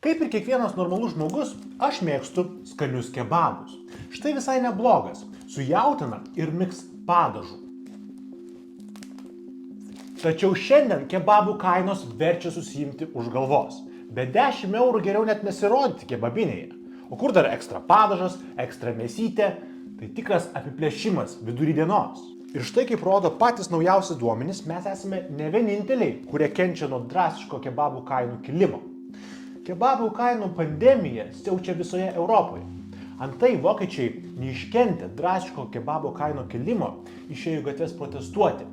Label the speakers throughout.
Speaker 1: Kaip ir kiekvienas normalus žmogus, aš mėgstu skanius kebabus. Štai visai neblogas, su jautiena ir miks padažu. Tačiau šiandien kebabų kainos verčia susiimti už galvos. Be 10 eurų geriau net nesirodyti kebabinėje. O kur dar ekstra padažas, ekstra mėsytė, tai tikras apiplėšimas vidury dienos. Ir štai kaip rodo patys naujausi duomenys, mes esame ne vieninteliai, kurie kenčia nuo drastiško kebabų kainų kilimo. Kebabų kainų pandemija siaučia visoje Europoje. Antai vokiečiai neiškentę drastiško kebabų kainų kilimo išėjo į gatves protestuoti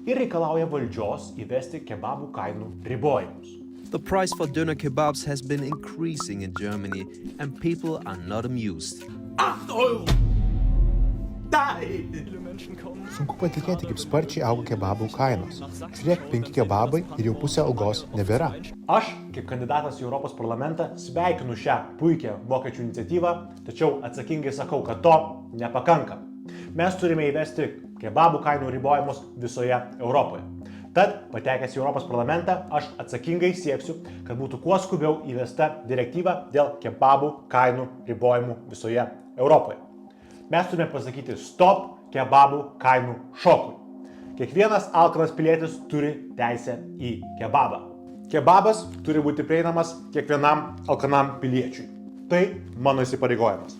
Speaker 1: ir reikalauja valdžios įvesti kebabų kainų ribojimus.
Speaker 2: The price for doner kebabs has been increasing in Germany and people are not amused.
Speaker 1: 8 eurų!
Speaker 3: Sunku patikėti, kaip sparčiai auga kebabų kainos. Žiūrėk, 5 kebabai ir jau pusę algos nebėra.
Speaker 1: Aš, kaip kandidatas į Europos parlamentą, sveikinu šią puikią vokiečių iniciatyvą, tačiau atsakingai sakau, kad to nepakanka. Mes turime įvesti kebabų kainų ribojimus visoje Europoje. Tad, patekęs į Europos parlamentą, aš atsakingai sieksiu, kad būtų kuo skubiau įvesta direktyva dėl kebabų kainų ribojimų visoje Europoje. Mes turime pasakyti stop kebabų kainų šokui. Kiekvienas alkanas pilietis turi teisę į kebabą. Kebabas turi būti prieinamas kiekvienam alkanam piliečiui. Tai mano įsipareigojimas.